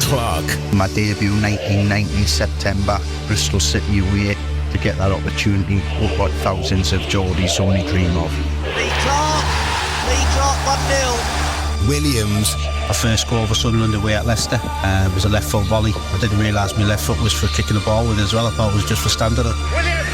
Clark. My debut 1990 September, Bristol City away, to get that opportunity, what thousands of Geordies only dream of. Lee Clark 1-0. Williams. My first goal for Sunderland away at Leicester was a left foot volley. I didn't realise my left foot was for kicking the ball with it as well. I thought it was just for standing it. Williams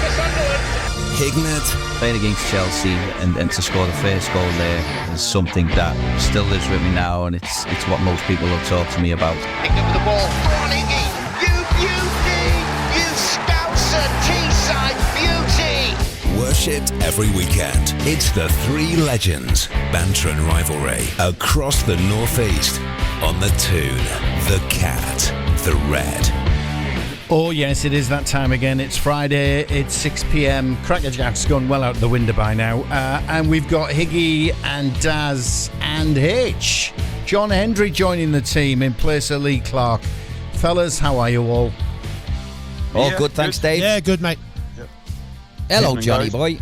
for Sunderland. Hignett. Playing against Chelsea and to score the first goal there is something that still lives with me now, and it's what most people will talk to me about. Hignett with the ball. Go on, Iggy. You beauty. You Scouser Teesside beauty. Worshipped every weekend. It's the three legends, banter and rivalry across the Northeast on the Toon, the Cat, the Red. Oh yes, it is that time again. It's Friday, it's 6 p.m. Crackerjack's gone well out the window by now, and we've got Higgy and Daz and Hitch. John Hendrie joining the team in place of Lee Clark. Fellas, how are you all? All good, thanks, Dave. Yeah, good, mate. Hello, Johnny boy.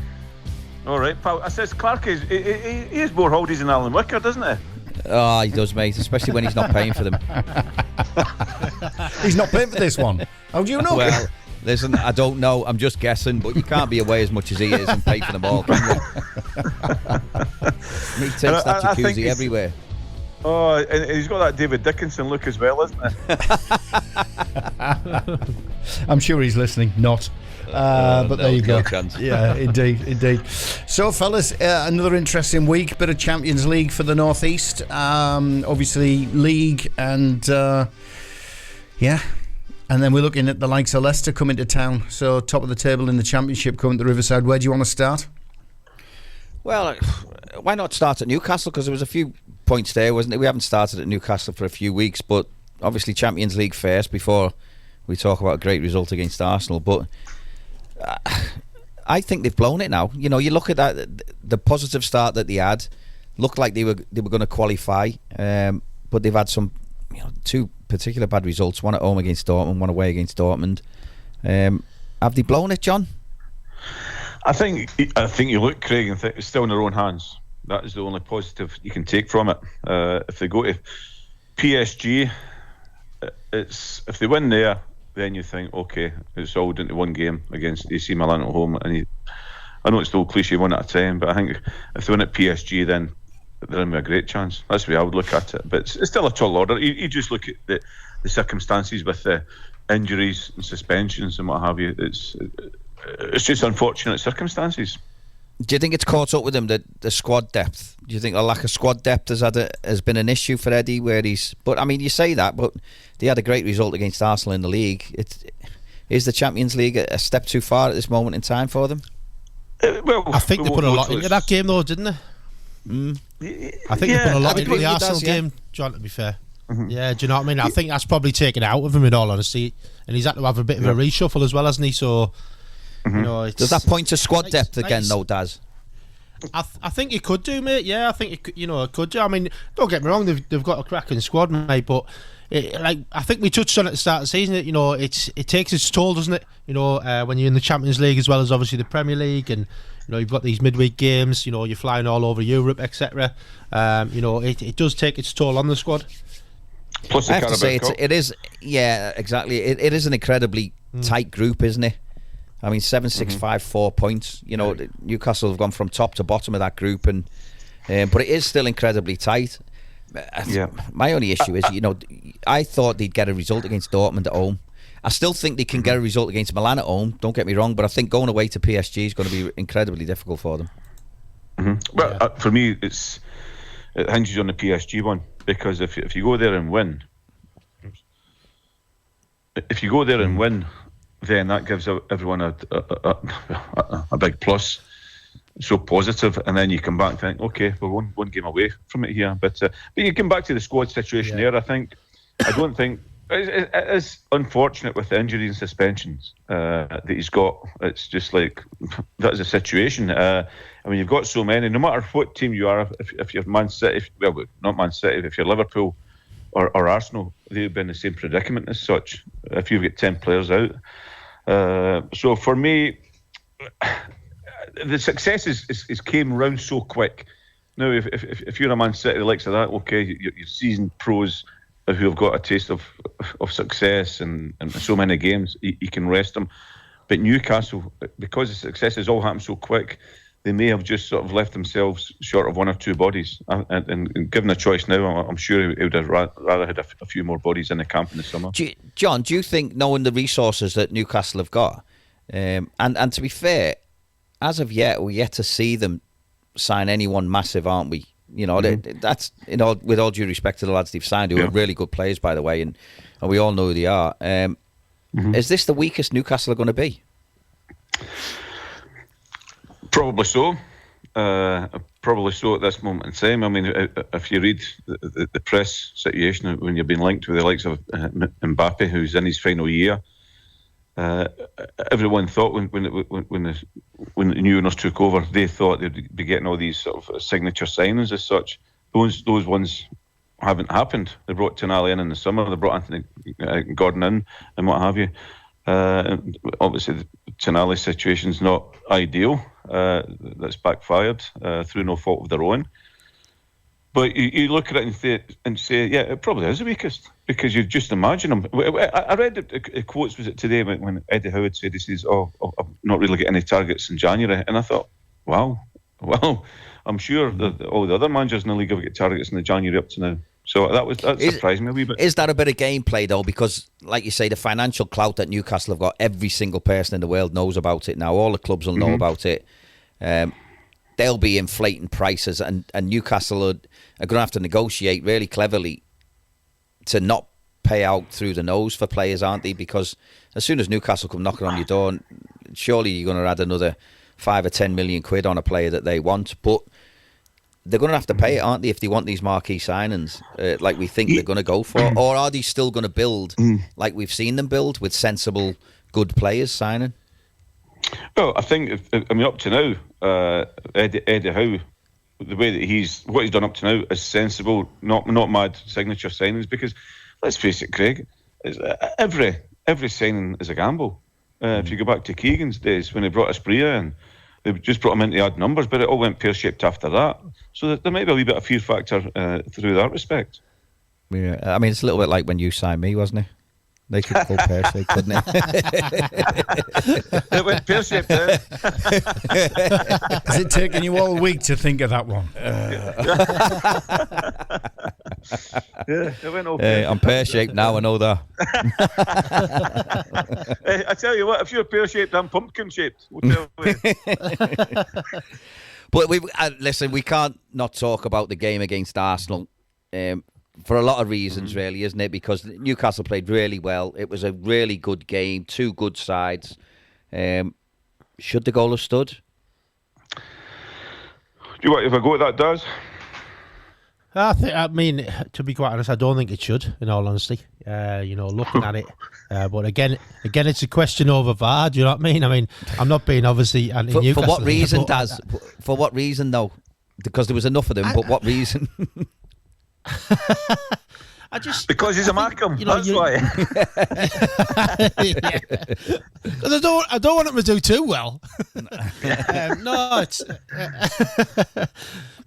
All right, pal. I says Clark is he has more holidays than Alan Wicker, doesn't he? Oh, he does, mate, especially when he's not paying for them. He's not paying for this one. How do you know? Well, listen, I don't know. I'm just guessing, but you can't be away as much as he is and pay for them all, can you? He takes that jacuzzi everywhere. Oh, and he's got that David Dickinson look as well, isn't he? I'm sure he's listening. Not. But there you go. Chance. Yeah, indeed. So, fellas, another interesting week. Bit of Champions League for the Northeast. Obviously, League and and then we're looking at the likes of Leicester coming to town. So, top of the table in the Championship coming to Riverside. Where do you want to start? Well, why not start at Newcastle? Because there was a few points there, wasn't it? We haven't started at Newcastle for a few weeks, but obviously Champions League first before we talk about a great result against Arsenal. But I think they've blown it now. You know, you look at that, the positive start that they had looked like they were going to qualify, but they've had some, two particular bad results. One at home against Dortmund, one away against Dortmund. Have they blown it, John? I think you look, Craig, and think it's still in their own hands. That is the only positive you can take from it. If they go to PSG, if they win there, then you think, okay, it's all down to one game against AC Milan at home. And I know it's the old cliche, one at a time, but I think if they win at PSG, then they're in with a great chance. That's the way I would look at it. But it's still a tall order. You just look at the circumstances with the injuries and suspensions and what have you. It's just unfortunate circumstances. Do you think it's caught up with him, the squad depth? Do you think the lack of squad depth has been an issue for Eddie? But I mean, you say that, but they had a great result against Arsenal in the league. Is the Champions League a step too far at this moment in time for them? Well, I think they put a lot into that game, though, didn't they? I think they put a lot into the Arsenal game, John, to be fair. Mm-hmm. Yeah, do you know what I mean? I think that's probably taken it out of him, in all honesty, and he's had to have a bit of a reshuffle as well, hasn't he? So. Mm-hmm. Does that point to squad depth again, though, Daz? I think it could do, mate. Yeah, I think it could do. I mean, don't get me wrong, they've got a cracking squad, mate. But I think we touched on it at the start of the season. It takes its toll, doesn't it? When you're in the Champions League as well as obviously the Premier League, and you've got these midweek games. You're flying all over Europe, etc. It does take its toll on the squad. Plus, I have to say, it is. Yeah, exactly. It is an incredibly tight group, isn't it? I mean, 7-6-5, 4 points. Newcastle have gone from top to bottom of that group, but it is still incredibly tight. Yeah. My only issue is, I thought they'd get a result against Dortmund at home. I still think they can get a result against Milan at home. Don't get me wrong, but I think going away to PSG is going to be incredibly difficult for them. Mm-hmm. Well, for me, it hinges on the PSG one, because if you go there and win, then that gives everyone a big plus. So positive, and then you come back and think, okay, we're one game away from it here. But you come back to the squad situation there. I don't think it is unfortunate with the injuries and suspensions that he's got. It's just like that is a situation. I mean, you've got so many. No matter what team you are, if you're Man City, not Man City, if you're Liverpool or Arsenal, they've been in the same predicament as such. If you've got 10 players out. So for me, the success is came round so quick. Now, if you're a Man City, the likes of that, okay, your seasoned pros, who have got a taste of success and so many games, you can rest them. But Newcastle, because the success has all happened so quick, they may have just sort of left themselves short of one or two bodies. And given a choice now, I'm sure he would have rather had a few more bodies in the camp in the summer. John, do you think, knowing the resources that Newcastle have got, and to be fair, as of yet, we're yet to see them sign anyone massive, aren't we? You know, that's, you know, with all due respect to the lads they've signed, who are really good players, by the way, and we all know who they are. Is this the weakest Newcastle are going to be? Probably so. Probably so at this moment in time. I mean, if you read the press situation when you've been linked with the likes of Mbappe, who's in his final year, everyone thought when the new owners took over, they thought they'd be getting all these sort of signature signings as such. Those ones haven't happened. They brought Tonali in the summer. They brought Anthony Gordon in and what have you. Obviously, the Tonali situation's not ideal. That's backfired through no fault of their own. But you look at it and say, yeah, it probably is the weakest, because you just imagine them. I read the quotes, was it today, when Eddie Howard said, he says, I've not really got any targets in January. And I thought, wow, well, I'm sure that all the other managers in the league have got targets in the January up to now. So that surprised me a wee bit. Is that a bit of gameplay, though? Because, like you say, the financial clout that Newcastle have got, every single person in the world knows about it now. All the clubs will know about it. They'll be inflating prices, and Newcastle are going to have to negotiate really cleverly to not pay out through the nose for players, aren't they? Because as soon as Newcastle come knocking on your door, surely you're going to add another 5 or 10 million quid on a player that they want. But they're going to have to pay it, aren't they, if they want these marquee signings, like we think they're going to go for? Or are they still going to build like we've seen them build, with sensible, good players signing? Well, I think, up to now, Eddie Howe, the way that what he's done up to now is sensible, not mad signature signings. Because let's face it, Craig, every signing is a gamble. If you go back to Keegan's days when he brought Asprilla in, they just brought him in to add numbers, but it all went pear-shaped after that. So there might be a wee bit of fear factor through that respect. Yeah, I mean, it's a little bit like when you signed me, wasn't it? They could go pear-shaped, couldn't it? It went pear-shaped then. Has it taken you all week to think of that one? Yeah, it went all pear-shaped. I'm pear-shaped now, I know that. I tell you what, if you're pear-shaped, I'm pumpkin-shaped. We'll tell you. But listen, we can't not talk about the game against Arsenal. For a lot of reasons, really, isn't it? Because Newcastle played really well. It was a really good game, two good sides. Should the goal have stood? Do you want, if I go with that, Daz? I mean, to be quite honest, I don't think it should, in all honesty. Looking at it. But again, it's a question over VAR, do you know what I mean? I mean, I'm not being obviously anti-Newcastle. For what reason, Daz? For what reason, though? Because there was enough of them, but what reason? Because he's a Markham. That's why. Because I don't want him to do too well.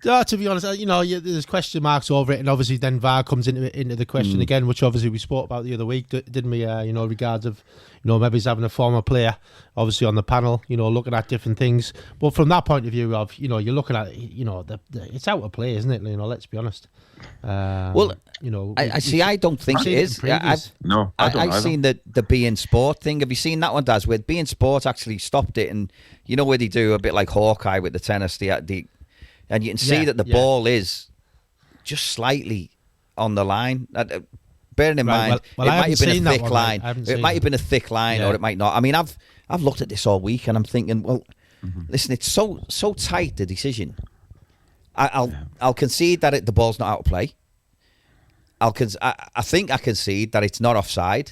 No, to be honest, there's question marks over it, and obviously then VAR comes into the question again, which obviously we spoke about the other week, didn't we? Regards of maybe he's having a former player, obviously on the panel, looking at different things. But from that point of view of, you're looking at, it's out of play, isn't it? Let's be honest. I don't think it is. I've seen the beIN Sport thing. Have you seen that one, Daz? Where beIN Sport actually stopped it, and where they do a bit like Hawkeye with the tennis, and you can see that the ball is just slightly on the line. Bearing in mind, it might have been a thick line. It might have been a thick line, or it might not. I mean, I've looked at this all week, and I'm thinking, well, listen, it's so tight, the decision. I'll concede that the ball's not out of play. I think I concede that it's not offside.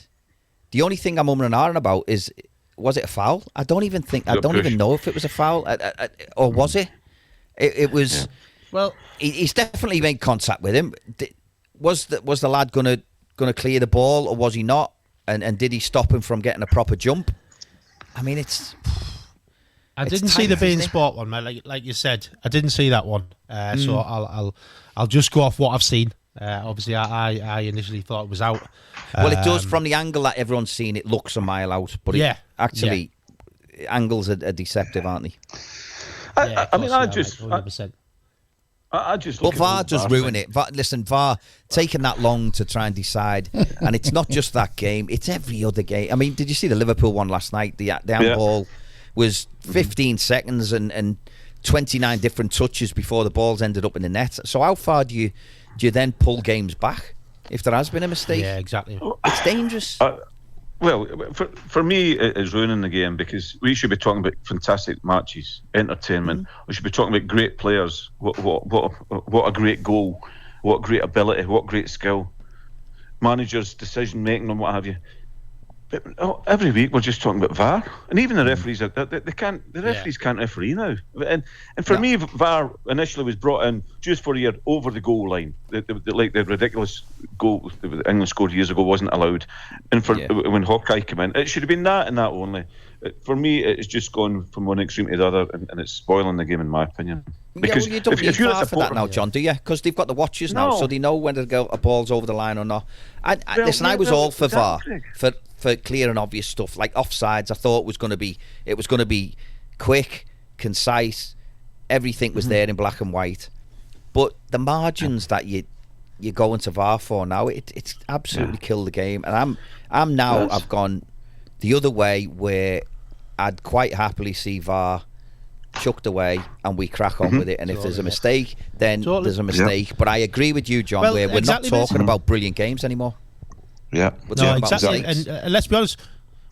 The only thing I'm and ahhing about is, was it a foul? I don't even know if it was a foul, or was it? It was. Yeah. Well, he's definitely made contact with him. Was the lad gonna clear the ball, or was he not? And did he stop him from getting a proper jump? I mean, I didn't see the beIN Sport one, mate. Like you said, I didn't see that one. So I'll just go off what I've seen. Obviously, I initially thought it was out. Well, it does from the angle that everyone's seen. It looks a mile out, but angles are deceptive, aren't they? I just 100%. I just. But VAR does ruin it. Listen, VAR taking that long to try and decide, and it's not just that game; it's every other game. I mean, did you see the Liverpool one last night? The handball was 15 seconds and 29 different touches before the balls ended up in the net. So how far do you then pull games back if there has been a mistake? Yeah, exactly. It's dangerous. Well, for me, it's ruining the game because we should be talking about fantastic matches, entertainment. We should be talking about great players. What a great goal, what great ability, what great skill, managers' decision making and what have you. But every week we're just talking about VAR, and even the referees they can't. The referees can't referee now. And for me, VAR initially was brought in just for a year over the goal line. The ridiculous goal England scored years ago wasn't allowed, and when Hawkeye came in, it should have been that and that only. For me, it's just gone from one extreme to the other, and it's spoiling the game in my opinion. Because you don't need VAR for that now, John, do you? Because they've got the watches now, so they know whether a ball's over the line or not. Listen, I was all for VAR for clear and obvious stuff like offsides. I thought it was going to be quick, concise. Everything was there in black and white. But the margins that you go into VAR for now, it's absolutely killed the game. And I've gone the other way where I'd quite happily see VAR chucked away and we crack on with it. And if there's a mistake, then there's a mistake. But I agree with you, John, where we're not talking about brilliant games anymore. Yeah, exactly. And let's be honest,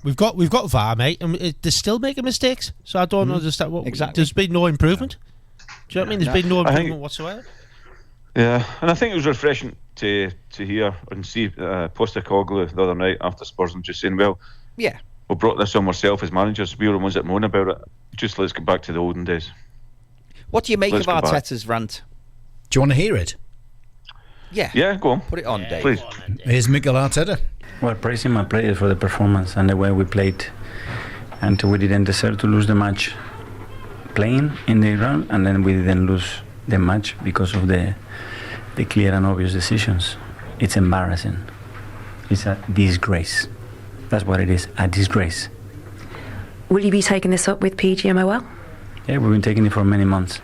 we've got VAR, mate, and they're still making mistakes. So I don't understand what. Exactly. There's been no improvement. Do you know what I mean? There's been no improvement whatsoever. Yeah, and I think it was refreshing to hear and see Postecoglou the other night after Spurs and just saying, "Well, we brought this on ourselves as managers. We were the ones that moan about it. Just let's get back to the olden days." What do you make of Arteta's rant? Do you want to hear it? Yeah, go on. Put it on, Dave. Please. Here's Mikel Arteta. Well, praising my players for the performance and the way we played, and we didn't deserve to lose the match playing in the ground, and then we didn't lose the match because of the clear and obvious decisions. It's embarrassing. It's a disgrace. That's what it is, a disgrace. Will you be taking this up with PGMOL? Yeah, we've been taking it for many months.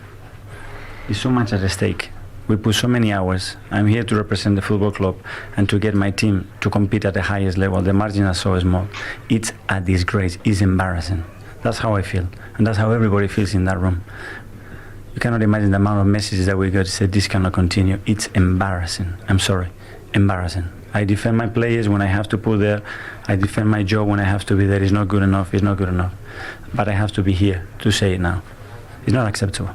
There's so much at stake. We put so many hours. I'm here to represent the football club and to get my team to compete at the highest level. The margins are so small. It's a disgrace. It's embarrassing. That's how I feel. And that's how everybody feels in that room. You cannot imagine the amount of messages that we got to say this cannot continue. It's embarrassing. I'm sorry. Embarrassing. I defend my players when I have to put there. I defend my job when I have to be there. It's not good enough. It's not good enough. But I have to be here to say it now. It's not acceptable.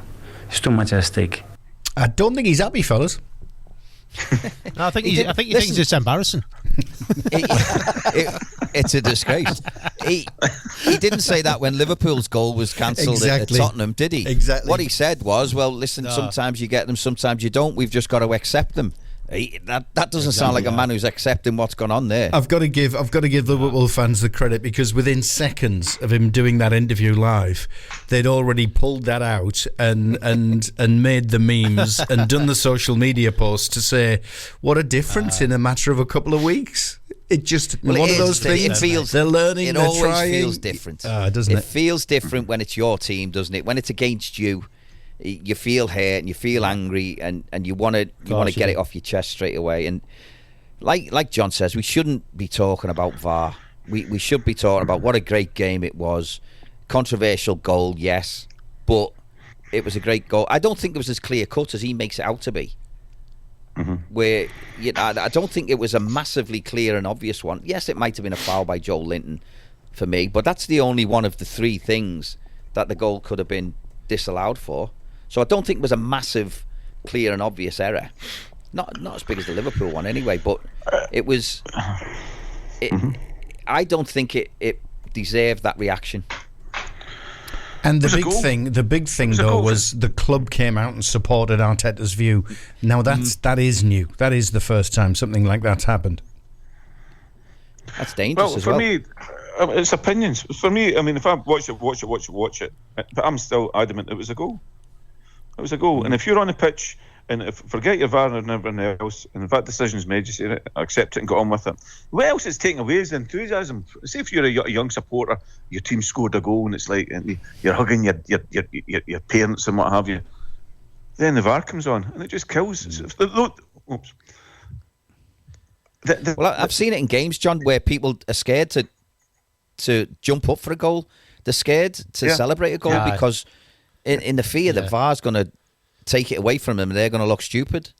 It's too much at stake. I don't think he's happy, fellas. No, I think he thinks it's embarrassing. It's a disgrace. He didn't say that when Liverpool's goal was cancelled at Tottenham, did he? Exactly. What he said was, well, listen, sometimes you get them, sometimes you don't. We've just got to accept them. That doesn't sound like a man who's accepting what's gone on there. I've got to give Liverpool fans the credit, because within seconds of him doing that interview live, they'd already pulled that out and made the memes and done the social media posts to say what a difference in a matter of a couple of weeks. It just one of those things. It feels they're learning. It they're always trying. feels different, doesn't it? It feels different when it's your team, doesn't it? When it's against you. You feel hurt and you feel angry and you want to get it off your chest straight away. And like John says, we shouldn't be talking about VAR. We should be talking about what a great game it was. Controversial goal, yes, but it was a great goal. I don't think it was as clear cut as he makes it out to be. Where I don't think it was a massively clear and obvious one. Yes, it might have been a foul by Joe Linton for me, but that's the only one of the three things that the goal could have been disallowed for. So I don't think it was a massive, clear and obvious error. Not as big as the Liverpool one anyway, but it was... I don't think it deserved that reaction. And the big thing though was the club came out and supported Arteta's view. Now that is new. That is the first time something like that's happened. That's dangerous as well. For me, it's opinions. For me, I mean, if I watch it, but I'm still adamant it was a goal. It was a goal. And if you're on the pitch And forget your VAR and everything else, and if that decision's made, you say, accept it and get on with it. What else is taking away is the enthusiasm. See if you're a young supporter, your team scored a goal, and it's like and you're hugging your parents and what have you. Then the VAR comes on, and it just kills. Oops. Well, I've seen it in games, John, where people are scared to jump up for a goal. They're scared to celebrate a goal because in the fear that VAR's going to take it away from them and they're going to look stupid.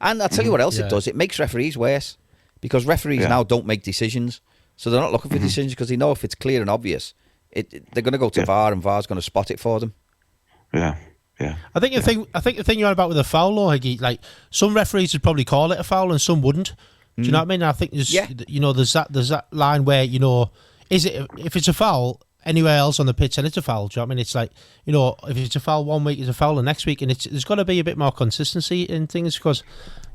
And I'll tell you what else it does. It makes referees worse because referees now don't make decisions. So they're not looking for decisions because they know if it's clear and obvious, they're going to go to VAR and VAR's going to spot it for them. Yeah. Yeah. I think the thing you're on about with a foul, though, Higgy, like some referees would probably call it a foul and some wouldn't. Do you know what I mean? I think there's there's that line where is it if it's a foul anywhere else on the pitch, and it's a foul. Do you know what I mean? It's like, if it's a foul one week, it's a foul the next week, and there's got to be a bit more consistency in things because,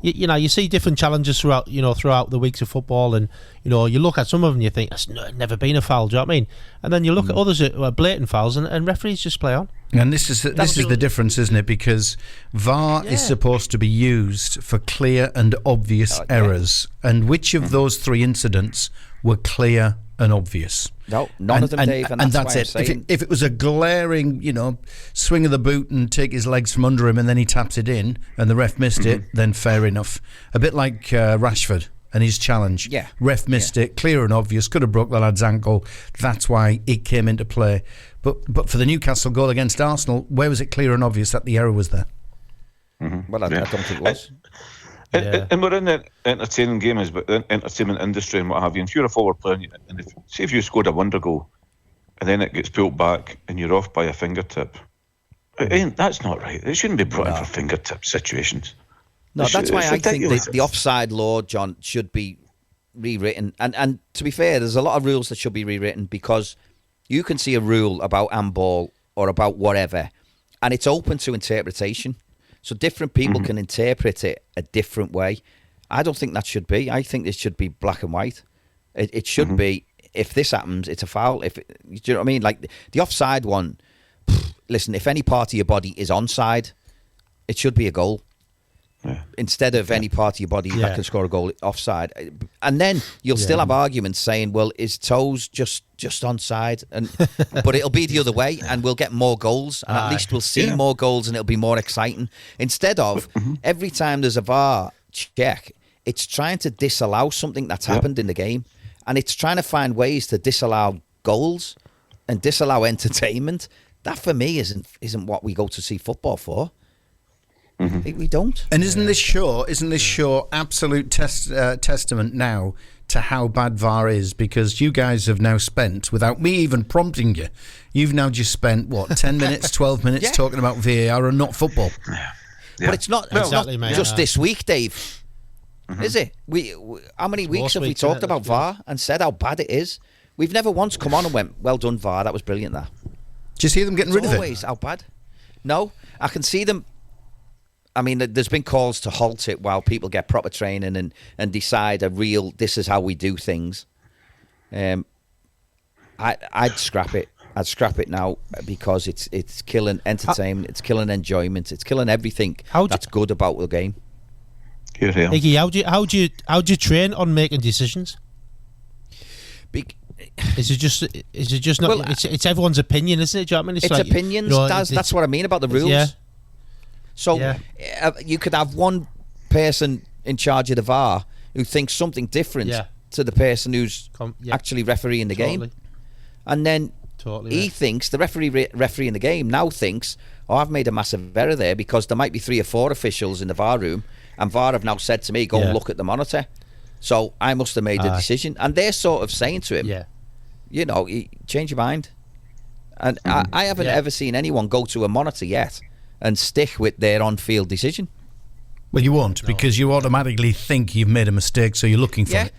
you see different challenges throughout the weeks of football, and you look at some of them and you think that's never been a foul. Do you know what I mean? And then you look at others that are blatant fouls, and referees just play on. And this is the difference, isn't it? Because VAR is supposed to be used for clear and obvious errors, and which of those three incidents were clear and obvious? No, none of them, Dave. And that's it. If it was a glaring, swing of the boot and take his legs from under him and then he taps it in and the ref missed it, then fair enough. A bit like Rashford and his challenge. Yeah. Ref missed it, clear and obvious, could have broke the lad's ankle. That's why it came into play. But for the Newcastle goal against Arsenal, where was it clear and obvious that the error was there? Well, I don't think it was. And we're in the entertaining game, but the entertainment industry and what have you. And if you're a forward player, and if you scored a wonder goal, and then it gets pulled back, and you're off by a fingertip, that's not right. It shouldn't be brought in for fingertip situations. No, that's why I think the offside law, John, should be rewritten. And to be fair, there's a lot of rules that should be rewritten because you can see a rule about handball or about whatever, and it's open to interpretation. So different people can interpret it a different way. I don't think that should be. I think this should be black and white. It should be, if this happens, it's a foul. Do you know what I mean? Like the offside one, listen, if any part of your body is onside, it should be a goal. Yeah. Instead of any part of your body that can score a goal offside. And then you'll still have arguments saying, well, is toes just onside? But it'll be the other way and we'll get more goals and at least we'll see more goals and it'll be more exciting. Instead of every time there's a VAR check, it's trying to disallow something that's happened in the game, and it's trying to find ways to disallow goals and disallow entertainment. That for me isn't what we go to see football for. We don't. And isn't this show absolute testament now to how bad VAR is? Because you guys have now spent, without me even prompting you, you've now just spent 10 minutes, 12 minutes talking about VAR and not football. But it's not just this week, Dave. Is it? How many weeks have we talked about VAR and said how bad it is? We've never once come on and went, well done, VAR, that was brilliant, that. Do you see them getting rid of it? Always how bad. No, I can see them. I mean, there's been calls to halt it while people get proper training and decide this is how we do things. I'd scrap it. I'd scrap it now because it's killing entertainment, it's killing enjoyment, it's killing everything that's good about the game. Iggy, how do you train on making decisions? Is it just not? Well, it's everyone's opinion, isn't it? Do you know what I mean? It's like, opinions. That's what I mean about the rules. Yeah. So you could have one person in charge of the VAR who thinks something different to the person who's actually refereeing the game, and then he thinks the referee in the game now thinks, I've made a massive error there because there might be 3 or 4 officials in the VAR room, and VAR have now said to me, go and look at the monitor. So I must have made the decision, and they're sort of saying to him, change your mind. And I haven't ever seen anyone go to a monitor yet and stick with their on-field decision. Well, you won't, because you automatically think you've made a mistake, so you're looking for it.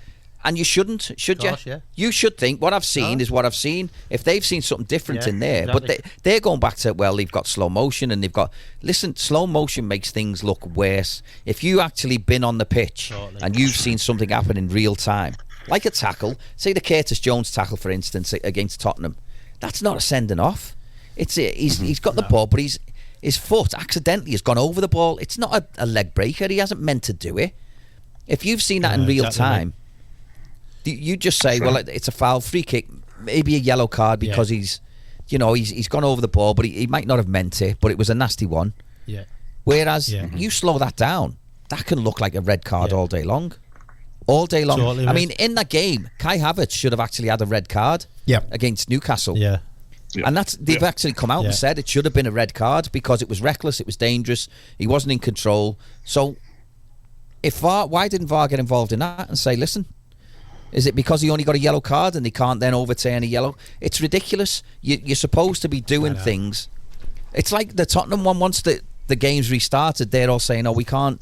And you shouldn't, should you? Yeah. You should think, what I've seen is what I've seen. If they've seen something different in there, but they're going back to, they've got slow motion, and they've got... Listen, slow motion makes things look worse. If you actually been on the pitch and you've seen something happen in real time, like a tackle, say the Curtis Jones tackle, for instance, against Tottenham, that's not a sending off. He's got the ball, but his foot accidentally has gone over the ball. It's not a leg breaker. He hasn't meant to do it. If you've seen that in real time, you just say, well, it's a foul, free kick, maybe a yellow card because he's gone over the ball, but he might not have meant it, but it was a nasty one. Yeah. Whereas you slow that down, that can look like a red card all day long. All day long. Totally I mean, in that game, Kai Havertz should have actually had a red card against Newcastle. Yeah. And they've actually come out and said it should have been a red card because it was reckless, it was dangerous, he wasn't in control. So, why didn't VAR get involved in that and say, listen, is it because he only got a yellow card and they can't then overturn a yellow? It's ridiculous. You're supposed to be doing things. It's like the Tottenham one. Once the game's restarted, they're all saying, "Oh, we can't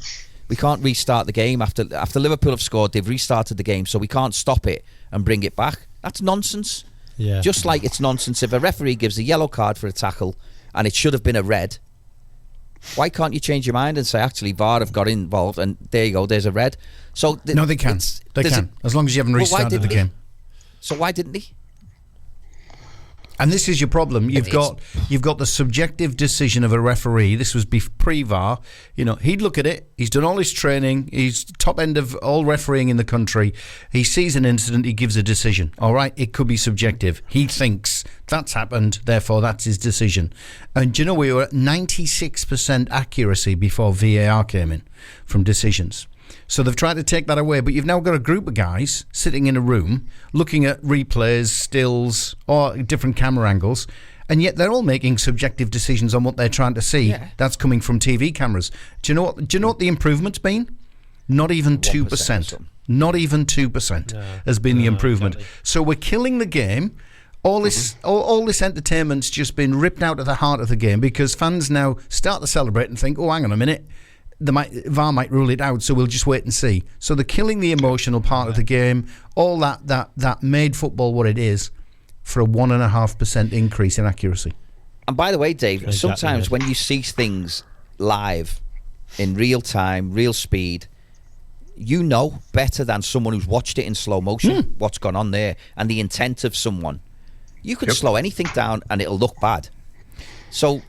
restart the game after Liverpool have scored. They've restarted the game, so we can't stop it and bring it back." That's nonsense. Yeah. Just like it's nonsense if a referee gives a yellow card for a tackle and it should have been a red. Why can't you change your mind and say, actually, VAR have got involved and there you go, there's a red? So no, they can. They can, as long as you haven't restarted the game. So why didn't he? And this is your problem. You've got the subjective decision of a referee. This was pre-VAR. He'd look at it. He's done all his training. He's top end of all refereeing in the country. He sees an incident. He gives a decision. All right, it could be subjective. He thinks that's happened. Therefore, that's his decision. And we were at 96% accuracy before VAR came in from decisions. So they've tried to take that away, but you've now got a group of guys sitting in a room looking at replays, stills, or different camera angles, and yet they're all making subjective decisions on what they're trying to see. Yeah. That's coming from TV cameras. Do you know what the improvement's been? Not even 2%. Not even 2% has been the improvement. Exactly. So we're killing the game. All this entertainment's just been ripped out of the heart of the game because fans now start to celebrate and think, oh, hang on a minute, VAR might rule it out, so we'll just wait and see. So they're killing the emotional part of the game, all that made football what it is, for a 1.5% increase in accuracy. And by the way, Dave, sometimes when you see things live, in real time, real speed, you know better than someone who's watched it in slow motion what's gone on there and the intent of someone. You could slow anything down and it'll look bad. So...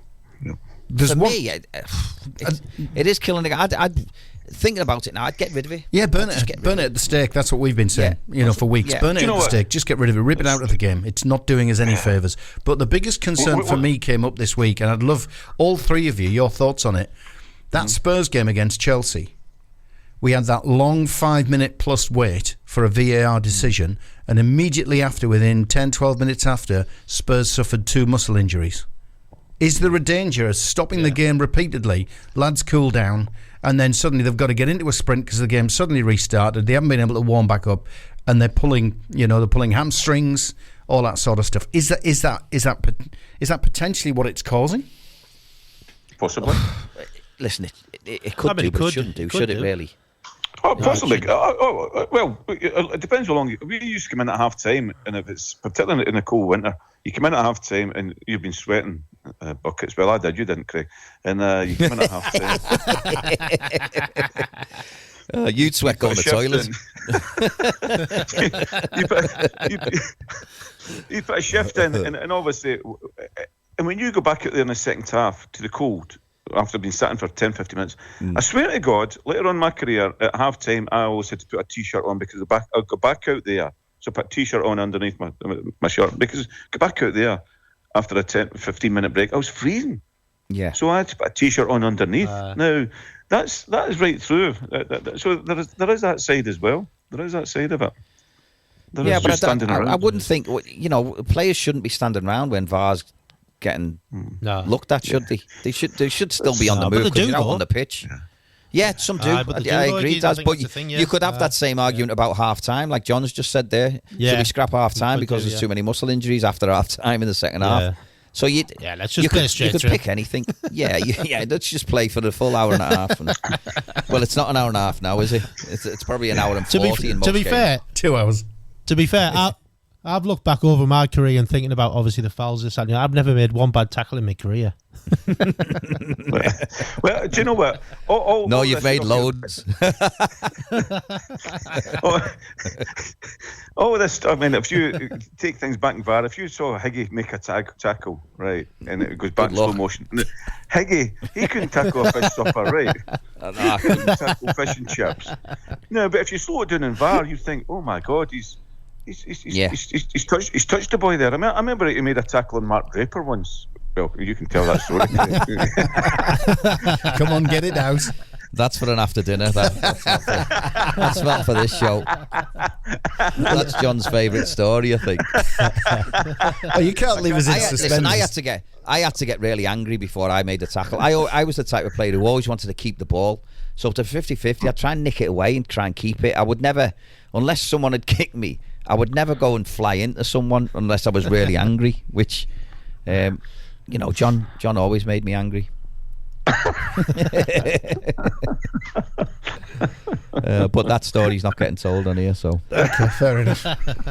For me, it is killing the guy. I'd thinking about it now, I'd get rid of it. Yeah, burn it at the stake. That's what we've been saying, for weeks. Burn it at the stake. Just get rid of it. Rip it out of the game. It's not doing us any favours. But the biggest concern for me came up this week, and I'd love all three of you, your thoughts on it. That Spurs game against Chelsea, we had that long 5-minute plus wait for a VAR decision, and immediately after, within 10, 12 minutes after, Spurs suffered 2 muscle injuries. Is there a danger of stopping the game repeatedly, lads cool down, and then suddenly they've got to get into a sprint because the game suddenly restarted, they haven't been able to warm back up, and they're pulling hamstrings, all that sort of stuff. Is that potentially what it's causing? Possibly. Listen, it could do, but it shouldn't do, should it really? Oh, possibly. Well, it depends how long. We used to come in at half time, and if it's particularly in the cold winter, you come in at half time and you've been sweating buckets. Well, I did. You didn't, Craig. And you come in at half time. You'd sweat going to the toilet. You put a shift in, and obviously, and when you go back out there in the second half to the cold, after being sitting for 10-15 minutes, I swear to God, later on in my career, at half time, I always had to put a t-shirt on because I'd go back out there. So I put a t-shirt on underneath my shirt because go back out there after a 10-15 minute break, I was freezing. Yeah. So I had to put a t-shirt on underneath. Now, that is right through. So there is that side as well. There is that side of it. But I wouldn't think, players shouldn't be standing around when VAR's getting looked at, should they? They should still be on the move because you're out on the pitch. Yeah, some do. I agree, Daz. But you could have that same argument about half-time, like John's just said there. Should we scrap half-time because there's too many muscle injuries after half-time in the second half? So let's just play straight through. You could pick anything. Let's just play for the full hour and a half. Well, it's not an hour and a half now, is it? It's probably an hour and 40 in most To be games. fair, 2 hours. To be fair, I've looked back over my career and thinking about obviously the fouls this and I've never made one bad tackle in my career. Well, do you know what? You've made loads. Oh, this. I mean, if you take things back in VAR, if you saw Higgy make a tackle, right, and it goes back in slow motion, Higgy, he couldn't tackle a fish supper, right? He couldn't tackle fish and chips. No, but if you slow it down in VAR, you think, oh my God, he's touched the boy there. I remember he made a tackle on Mark Draper once. Well, you can tell that story. Come on, get it out. That's for an after dinner. That's not for this show. That's John's favourite story, I think. Oh, you can't leave us in suspense. Listen, I had to get really angry before I made the tackle. I was the type of player who always wanted to keep the ball. So to 50-50, I'd try and nick it away and try and keep it. I would never, unless someone had kicked me, I would never go and fly into someone unless I was really angry, which, John always made me angry. But that story's not getting told on here, so okay, fair enough.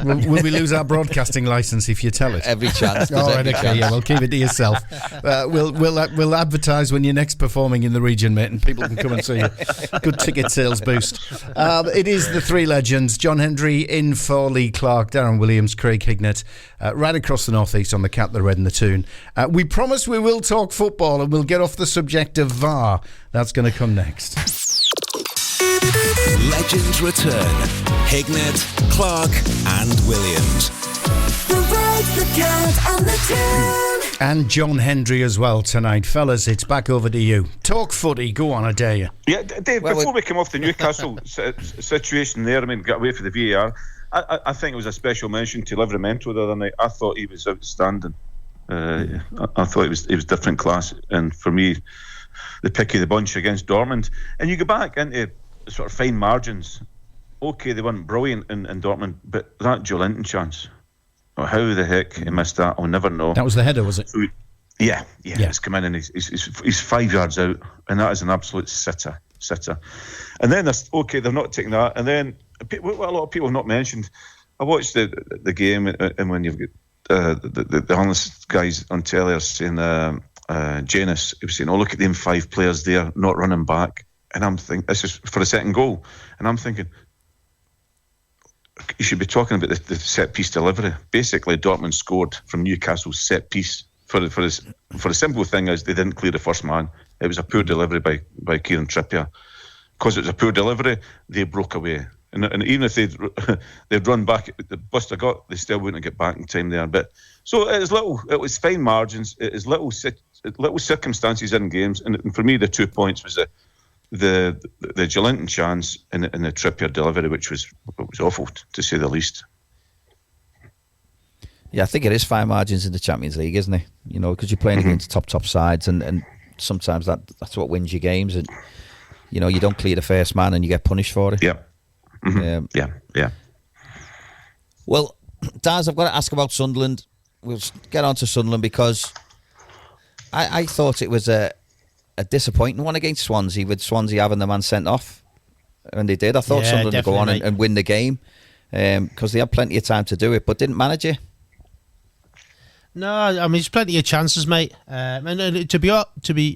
Will we lose our broadcasting license if you tell it? Every chance. All right, okay, yeah, we'll keep it to yourself. We'll advertise when you're next performing in the region, mate, and people can come and see you. Good ticket sales boost. It is the three legends: John Hendrie in for Lee Clark, Darren Williams, Craig Hignett, right across the northeast on the Cat, the Red, and the Toon. We promise we will talk football, and we'll get off the subject of VAR. That's going to come next. Legends return. Hignett, Clark and Williams. The Red, the Cat and the Toon. And John Hendrie as well tonight. Fellas, it's back over to you. Talk footy, go on, I dare you. Yeah, Dave, before we come off the Newcastle situation there, got away for the VAR, I think it was a special mention to Livramento the other night. I thought he was outstanding. I thought he was different class, and for me, the pick of the bunch against Dortmund. And you go back into sort of fine margins. Okay, they weren't brilliant in Dortmund, but that Joe Linton chance, how the heck he missed that, I'll never know. That was the header, was it? So, yeah. It's come in and he's 5 yards out, and that is an absolute sitter. And then they're not taking that. And then what a lot of people have not mentioned, I watched the game, and when you've got the honest guys on telly are saying, Janus, he was saying, look at them 5 players there not running back. And I'm thinking, this is for a second goal. And I'm thinking, you should be talking about the set piece delivery. Basically, Dortmund scored from Newcastle's set piece. For the simple thing is they didn't clear the first man. It was a poor delivery by Kieran Trippier. Because it was a poor delivery, they broke away. And even if they'd run back, the Buster got, they still wouldn't get back in time there. But so it was fine margins. It was little circumstances in games. And for me, the 2 points was the Jolinton chance and the Trippier delivery, which was awful to say the least. Yeah, I think it is fine margins in the Champions League, isn't it? Because you're playing against top sides, and sometimes that's what wins your games. And you don't clear the first man, and you get punished for it. Yeah. Mm-hmm. Yeah. Well, Daz, I've got to ask about Sunderland. We'll get on to Sunderland because I thought it was a disappointing one against Swansea, with Swansea having the man sent off, and they did. I thought Sunderland would go on and win the game because they had plenty of time to do it, but didn't manage it. No, I mean, there's plenty of chances, mate. And to be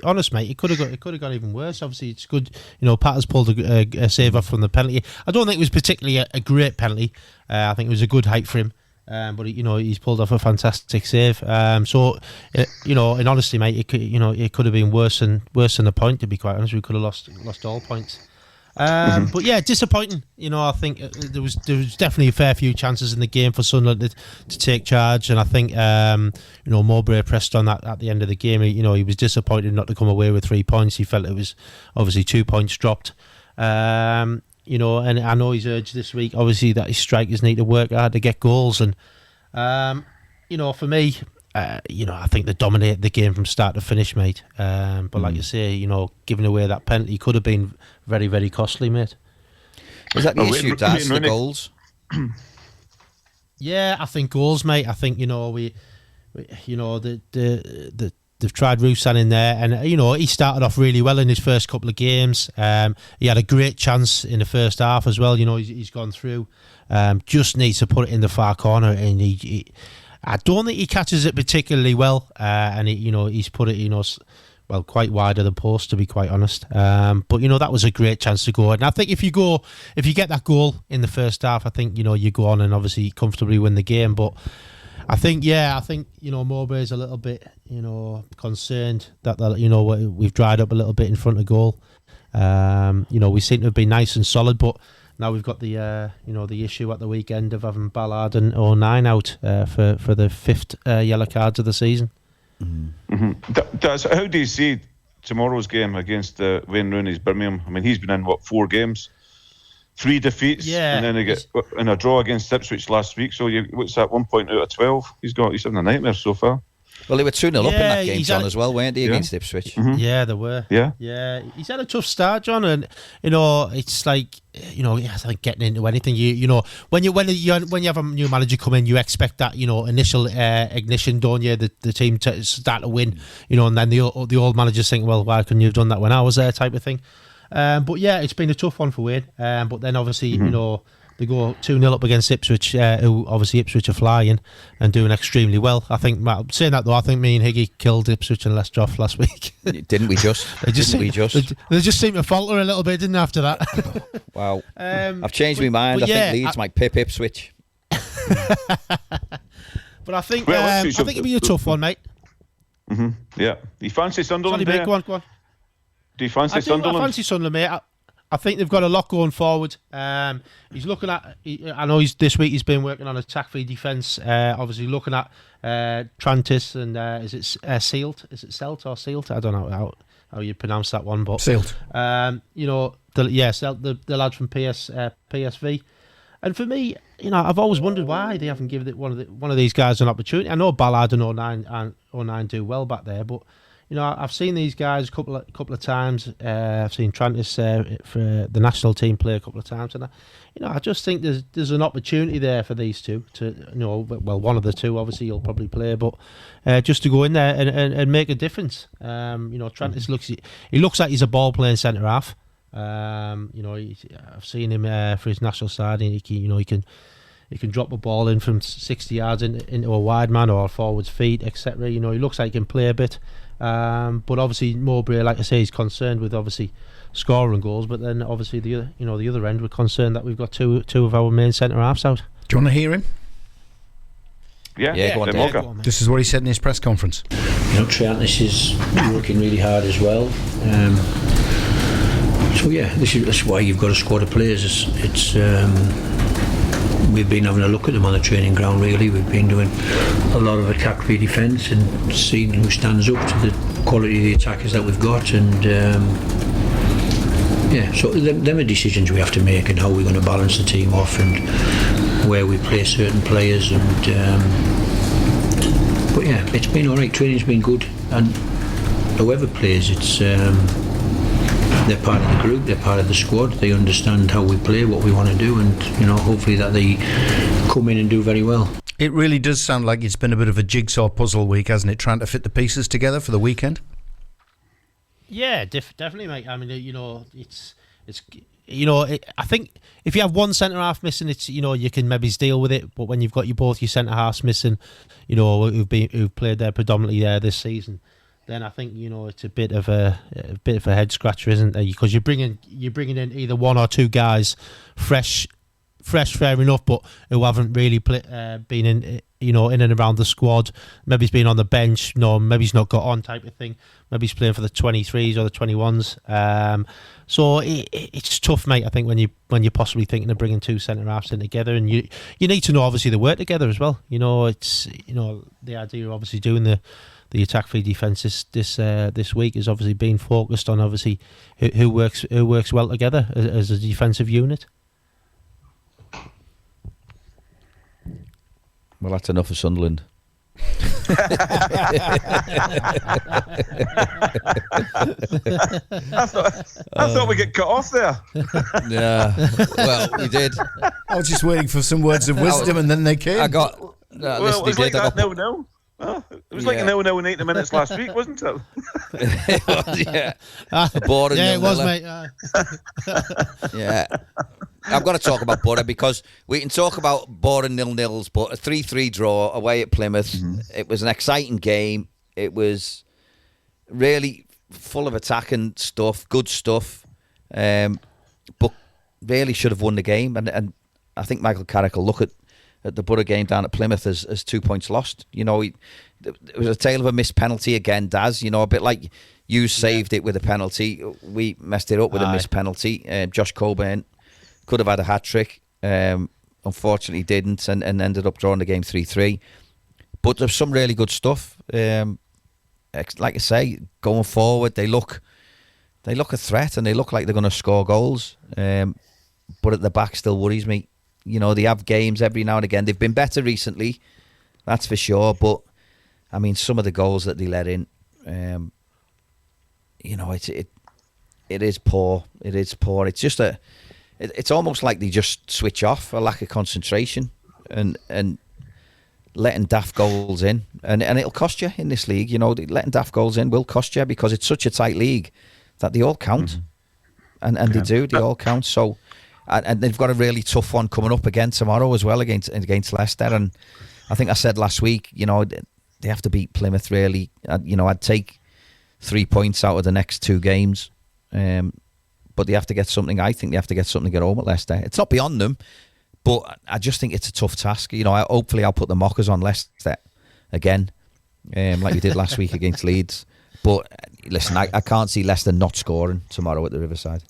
honest, mate, it could have gone even worse. Obviously, it's good. Patter's pulled a save off from the penalty. I don't think it was particularly a great penalty. I think it was a good height for him. But he's pulled off a fantastic save. And honestly, mate, it could have been worse than a point. To be quite honest, we could have lost all points. But yeah, disappointing. I think there was definitely a fair few chances in the game for Sunderland to take charge, and I think Mowbray pressed on that at the end of the game. He was disappointed not to come away with 3 points. He felt it was obviously 2 points dropped. And I know he's urged this week, obviously, that his strikers need to work hard to get goals. And for me, I think they dominated the game from start to finish, mate. But like you say, giving away that penalty could have been very, very costly, mate. Was that the issue, Daz, the goals? Yeah, I think goals, mate. I think they've tried Roussan in there, and he started off really well in his first couple of games. He had a great chance in the first half as well. He's gone through. Just needs to put it in the far corner, and I don't think he catches it particularly well. And he's put it, quite wide of the post, to be quite honest. But that was a great chance to go. And I think if you get that goal in the first half, I think you go on and obviously comfortably win the game. But I think Mowbray's a little bit concerned that we've dried up a little bit in front of goal. We seem to have been nice and solid, but now we've got the issue at the weekend of having Ballard and 09 out for the 5th yellow cards of the season. How do you see tomorrow's game against Wayne Rooney's Birmingham? I mean, he's been in 4 games, 3 defeats, and then he get in a draw against Ipswich last week. So what's that? 1 point out of 12. He's having a nightmare so far. Well, they were 2-0 up in that game, John, as well, weren't they, against Ipswich? Mm-hmm. Yeah, they were. Yeah. He's had a tough start, John, and it's like it's like getting into anything. When you have a new manager come in, you expect that initial ignition, don't you? The team to start to win, and then the old managers think, well, why couldn't you have done that when I was there, type of thing. But yeah, it's been a tough one for Wayne. But then obviously they go 2-0 up against Ipswich, who obviously Ipswich are flying and doing extremely well. I think, saying that though, I think me and Higgy killed Ipswich and Leicester last week. Didn't we just? They just seemed to falter a little bit, didn't they, after that? Wow. I've changed my mind. I think Leeds might pip Ipswich. But I think it'll be a tough one, mate. Yeah. Do you fancy Sunderland? Sorry, mate, go on. Do you fancy Sunderland? I fancy Sunderland, mate. I think they've got a lot going forward. He's looking at. I know this week he's been working on attack-free defence. Obviously looking at Trantis and is it Sealt? Is it Selt or Sealt? I don't know how you pronounce that one, but Sealt. The lad from PSV. And for me, I've always wondered why they haven't given one of these guys an opportunity. I know Ballard and 09 do well back there, but. I've seen these guys a couple of times. I've seen Trantis for the national team play a couple of times, and I just think there's an opportunity there for these two to, one of the two obviously you'll probably play, but just to go in there and make a difference. Trantis looks like he's a ball playing centre half. I've seen him for his national side, and he can drop a ball in from 60 yards into a wide man or a forward's feet, etc. He looks like he can play a bit. But obviously Mowbray, like I say, he's concerned with obviously scoring goals, but then obviously the other end, we're concerned that we've got two of our main centre halves out. Do you want to hear him? Yeah, go on, Dave. This is what he said in his press conference. Trantis is working really hard as well. That's why you've got a squad of players. We've been having a look at them on the training ground, really. We've been doing a lot of attack-free defence and seeing who stands up to the quality of the attackers that we've got. And so them are decisions we have to make, and how we're going to balance the team off and where we play certain players. But it's been alright. Training's been good, and whoever plays, they're part of the group, they're part of the squad, they understand how we play, what we want to do, and hopefully that they come in and do very well. It really does sound like it's been a bit of a jigsaw puzzle week, hasn't it, trying to fit the pieces together for the weekend? Yeah, definitely, mate. I mean, I think if you have one centre half missing, it's you can maybe deal with it. But when you've got both your centre halves missing, who've played there predominantly there this season, then I think it's a bit of a head scratcher, isn't there? Because you're bringing in either one or two guys fresh, fair enough, but who haven't really been in and around the squad. Maybe he's been on the bench. Maybe he's not got on, type of thing. Maybe he's playing for the 23s or the 21s. So it's tough, mate. I think when you're possibly thinking of bringing two centre halves in together, and you need to know obviously they work together as well. It's the idea of obviously doing the attack-free defence this week is obviously being focused on obviously who works well together as a defensive unit. Well, that's enough of Sunderland. I thought we get cut off there. Yeah, well, we did. I was just waiting for some words of wisdom, and then they came. It was like that 0-0. It was like a 0-0 in 80 minutes last week, wasn't it? It was, yeah. Boring. Yeah, it was, mate. Yeah. I've got to talk about Boro, because we can talk about boring 0-0s, but a 3-3 draw away at Plymouth. It was an exciting game. It was really full of attacking stuff, good stuff, but really should have won the game. And I think Michael Carrick will look at the Boro game down at Plymouth as 2 points lost. You know, it was a tale of a missed penalty again, Daz. You know, a bit like you saved it with a penalty. We messed it up with a missed penalty. Josh Coburn could have had a hat-trick. Unfortunately didn't, and ended up drawing the game 3-3. But there's some really good stuff. Like I say, going forward, they look a threat, and they look like they're going to score goals. But at the back still worries me. You know, they have games every now and again. They've been better recently, that's for sure. But I mean, some of the goals that they let in, you know, it is poor. It is poor. It's just it's almost like they just switch off, a lack of concentration, and letting daft goals in, and it'll cost you in this league. You know, letting daft goals in will cost you, because it's such a tight league that they all count, and they all count. So, and they've got a really tough one coming up again tomorrow as well against Leicester. And I think I said last week, you know, they have to beat Plymouth really. You know, I'd take 3 points out of the next 2 games, but they have to get something. I think they have to get something at home at Leicester. It's not beyond them, but I just think it's a tough task. You know, hopefully I'll put the mockers on Leicester again, like we did last week against Leeds. But listen, I can't see Leicester not scoring tomorrow at the Riverside.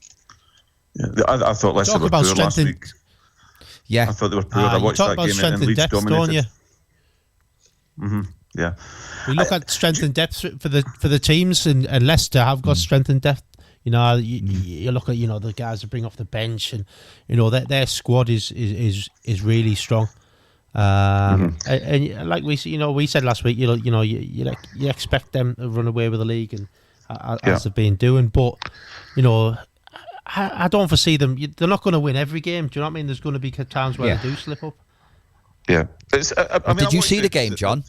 Yeah, I thought Leicester were poor last week. Yeah, I thought they were poor. I watched that game and Leeds dominated. Yeah, we look at strength and depth for the teams, and Leicester have got strength and depth. You know, you look at, you know, the guys that bring off the bench, and you know their squad is really strong. And like we said last week, you expect them to run away with the league, and as they've been doing. But you know, I don't foresee them. They're not going to win every game. Do you know what I mean? There's going to be times where they do slip up. Yeah. Did you see the game, John?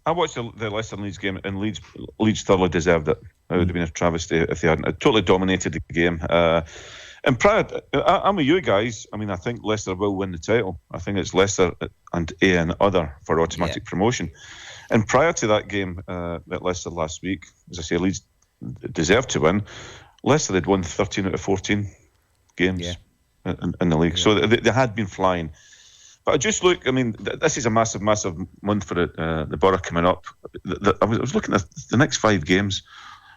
I watched the Leicester Leeds game, and Leeds thoroughly deserved it. It would have been a travesty if they hadn't. It totally dominated the game. And prior, I'm with you guys. I mean, I think Leicester will win the title. I think it's Leicester and A and other for automatic promotion. And prior to that game at Leicester last week, as I say, Leeds deserved to win. Leicester had won 13 out of 14 games in the league. So they had been flying. But I just look, I mean, this is a massive, massive month for the Boro coming up. I was looking at the next 5 games.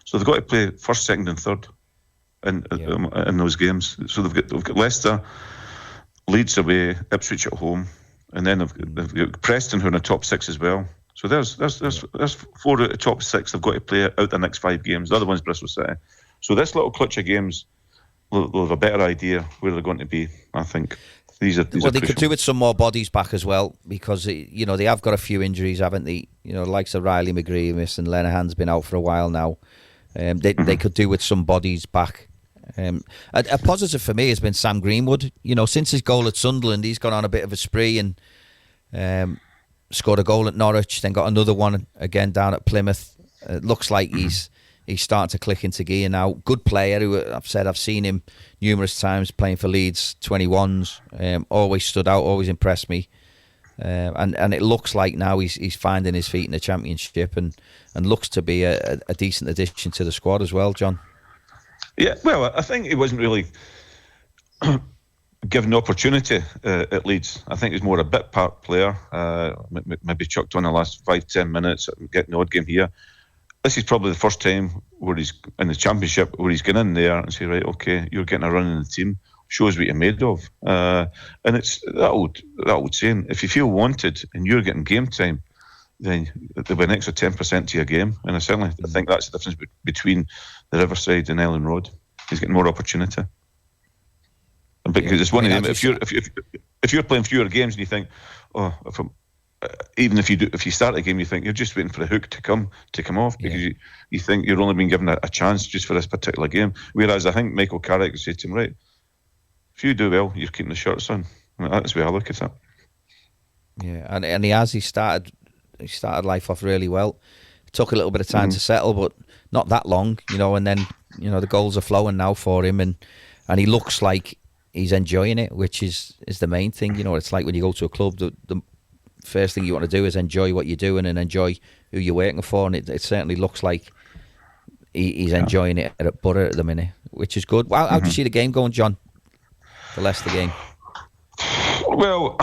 So they've got to play first, second and third in those games. So they've got Leicester, Leeds away, Ipswich at home, and then they've got Preston, who are in the top 6 as well. So there's 4 out of the top 6 they've got to play out the next 5 games. The other one's Bristol City. So this little clutch of games, they'll have a better idea where they're going to be, I think. These are they could do with some more bodies back as well, because you know they have got a few injuries, haven't they? You know, likes of Riley McGreevis and Lenihan's been out for a while now. They could do with some bodies back. A positive for me has been Sam Greenwood. You know, since his goal at Sunderland, he's gone on a bit of a spree and scored a goal at Norwich, then got another one again down at Plymouth. It looks like he's starting to click into gear now. Good player who I've seen him numerous times playing for Leeds 21s. Always stood out, always impressed me. And it looks like now he's finding his feet in the Championship and looks to be a decent addition to the squad as well, John. Yeah, well, I think he wasn't really given the opportunity at Leeds. I think he's more a bit part player, maybe chucked on the last 5-10 minutes, getting the odd game here. This is probably the first time where he's in the Championship where he's getting in there and say, right, okay, you're getting a run in the team. Shows what you're made of. And it's that old saying, if you feel wanted and you're getting game time, then there'll be an extra 10% to your game. And I think that's the difference between the Riverside and Ellen Road. He's getting more opportunity. And because it's one of them. If you're playing fewer games and you think, even if you start a game, you think you're just waiting for the hook to come off because you think you're only being given a chance just for this particular game. Whereas I think Michael Carrick would say to him, right, if you do well, you're keeping the shirts on. I mean, that's the way I look at it. Yeah, and he started life off really well. It took a little bit of time to settle, but not that long, you know. And then the goals are flowing now for him, and he looks like he's enjoying it, which is the main thing. You know, it's like when you go to a club, the first thing you want to do is enjoy what you're doing and enjoy who you're working for, and it certainly looks like he's enjoying it at Boro at the minute, which is good. How do you see the game going, John? The Leicester game. Well,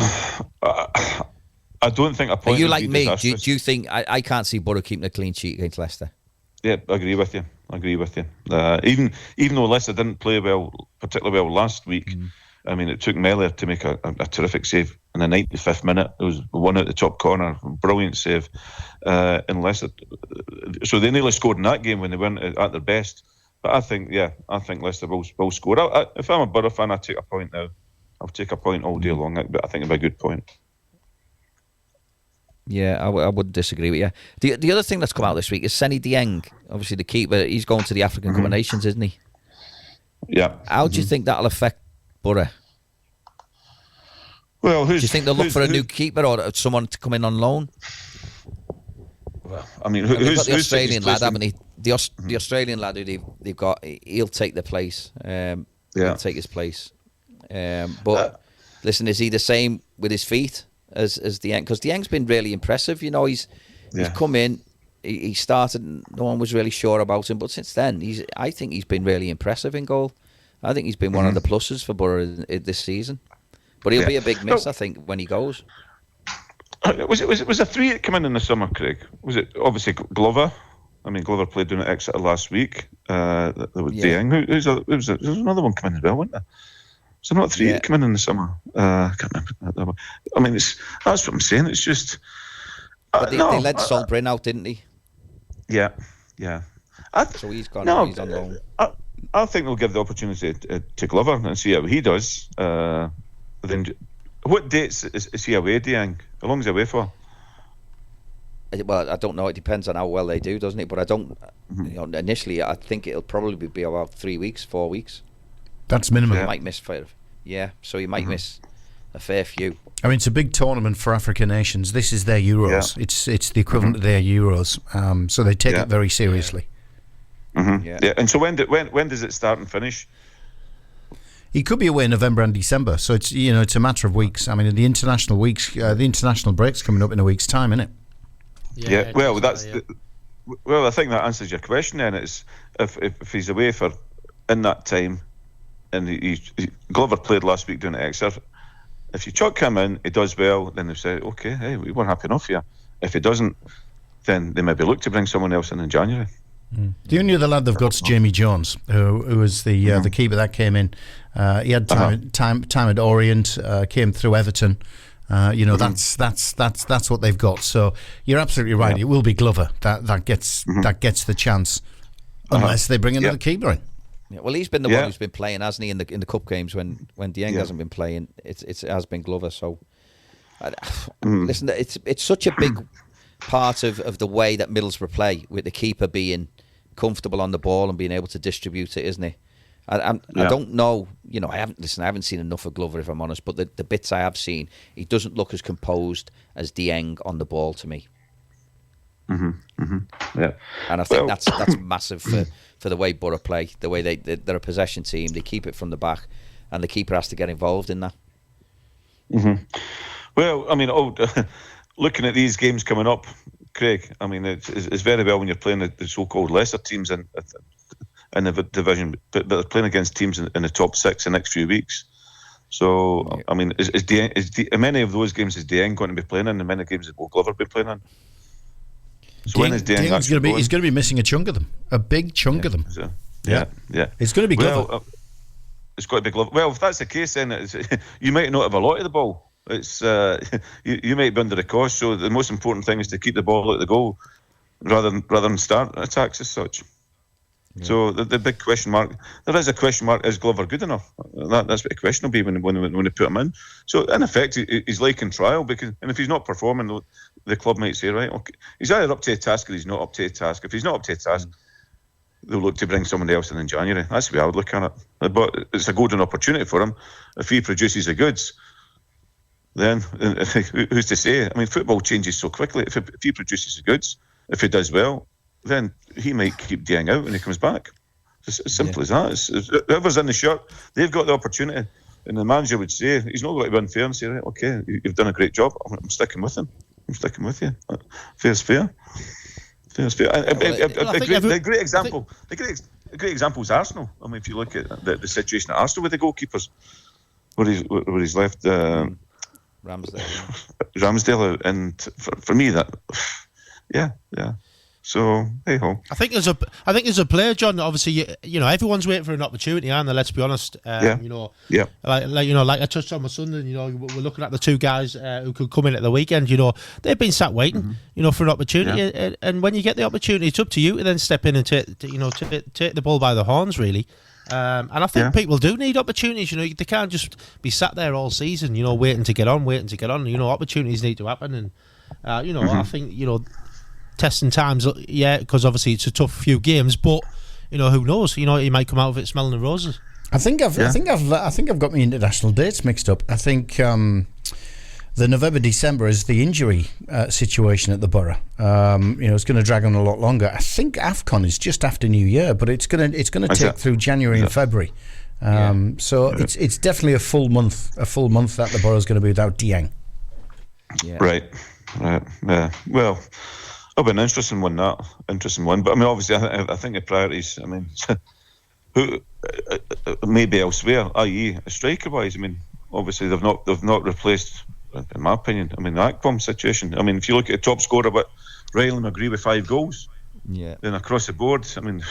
I don't think a point. Are you would like be me? Do disastrous. you think I can't see Boro keeping a clean sheet against Leicester? Yeah, I agree with you. Even though Leicester didn't play particularly well last week, I mean, it took Meller to make a terrific save in the 95th minute. It was one out the top corner, brilliant save in Leicester. So they nearly scored in that game when they weren't at their best. But I think Leicester will score. If I'm a Boro fan, I take a point now. I'll take a point all day long, but I think it'll be a good point. Yeah, I would disagree with you. The other thing that's come out this week is Seny Dieng, obviously the keeper. He's going to the African Cup of Nations, isn't he? Yeah. How do you think that'll affect Boro? Well, do you think they'll look for a new keeper or someone to come in on loan? Well, I mean, they've got the Australian lad, haven't he? The Australian lad who they've got, he'll take the place. He'll take his place. But listen, is he the same with his feet as Dieng? Because Dieng's been really impressive. You know, he's come in, he started, no one was really sure about him, but since then, I think he's been really impressive in goal. I think he's been one of the pluses for Boro this season. But he'll be a big miss, I think, when he goes. Was a three that came in the summer, Craig? Was it obviously Glover? I mean, Glover played down at Exeter last week. There was Dieng. There's another one coming as well, wasn't there? So not three that come in the summer. I can't remember. I mean, that's what I'm saying. It's just. But they led Sol Bryn out, didn't they? Yeah. So he's gone. He's on loan. I think they'll give the opportunity to Glover and see how he does. Then, what dates is he away, Dieng? How long is he away for? Well, I don't know. It depends on how well they do, doesn't it? But I don't. Initially, I think it'll probably be about 3 weeks, 4 weeks. That's minimum. He might miss so he might miss a fair few. I mean, it's a big tournament for African nations. This is their Euros. Yeah. It's the equivalent of their Euros. So they take it very seriously. Yeah. And so when does it start and finish? He could be away in November and December, so it's a matter of weeks. I mean, the international break's coming up in a week's time, isn't it? Yeah. Well, well, I think that answers your question. Then it's if he's away for in that time, and Glover played last week down at Exeter. If you chuck him in, he does well. Then they say, okay, hey, we weren't happy enough here. If he doesn't, then they maybe look to bring someone else in January. The only other lad they've got is Jamie Jones, who was the keeper that came in. He had time at Orient, came through Everton. That's what they've got. So you're absolutely right. It will be Glover that gets the chance, unless they bring another keeper in. Yeah, well, he's been the one who's been playing, hasn't he, in the cup games when Dieng hasn't been playing. It has been Glover. So listen, it's such a big part of the way that Middlesbrough play, with the keeper being comfortable on the ball and being able to distribute it, isn't he? I don't know. I haven't seen enough of Glover, if I'm honest. But the bits I have seen, he doesn't look as composed as Dieng on the ball to me. Yeah, and I think that's massive for the way Boro play, the way they're a possession team. They keep it from the back, and the keeper has to get involved in that. Well, I mean, looking at these games coming up, Craig, I mean, it's very well when you're playing the so-called lesser teams in the division, but they're playing against teams in the top six the next few weeks. So, I mean, in many of those games is Dieng going to be playing in, and many games will Glover be playing in? So when is Dieng actually going? He's going to be missing a chunk of them, a big chunk of them. Yeah. It's going to be Glover. Well, it's got to be Glover. Well, if that's the case, then you might not have a lot of the ball. It's you might be under the cost. So the most important thing is to keep the ball at the goal rather than start attacks as such. Yeah. So the big question mark, there is a question mark: is Glover good enough? That's what the question will be when they put him in. So in effect, he's like in trial, and if he's not performing, the club might say, right, okay, he's either up to a task or he's not up to a task. If he's not up to a task, they'll look to bring somebody else in January. That's the way I would look at it. But it's a golden opportunity for him. If he produces the goods, then who's to say? I mean, football changes so quickly. If he produces the goods, if he does well, then he might keep Dieng out when he comes back. It's as simple as that. Whoever's in the shirt, they've got the opportunity. And the manager would say, he's not going to be unfair and say, right, okay, you've done a great job. I'm sticking with him. I'm sticking with you. Fair's fair. The great example is Arsenal. I mean, if you look at the situation at Arsenal with the goalkeepers, where he's left Ramsdale, and for me that, yeah. So hey ho. I think as a player, John. Obviously, you know everyone's waiting for an opportunity, aren't they? Let's be honest. You know, like I touched on with Sunderland. You know, we're looking at the two guys who could come in at the weekend. You know, they've been sat waiting. You know, for an opportunity, and when you get the opportunity, it's up to you to then step in and take the ball by the horns, really. And I think people do need opportunities. You know, they can't just be sat there all season. You know, waiting to get on. You know, opportunities need to happen, and you know, I think testing times, because obviously it's a tough few games, but you know, who knows? You know, he might come out of it smelling the roses. I think I've got my international dates mixed up. I think the November-December is the injury situation at the Boro. You know, it's going to drag on a lot longer. I think AFCON is just after New Year, but it's going to take through January and February. So it's definitely a full month that the Boro's going to be without Dieng. Yeah. Right. Well, it'll be an interesting one. But I mean, obviously, I think the priorities. I mean, who maybe elsewhere, i.e., striker-wise. I mean, obviously they've not replaced, in my opinion. I mean, the Akpom situation. I mean, if you look at the top scorer, but Riley McGree with 5 goals. Yeah. Then across the board, I mean,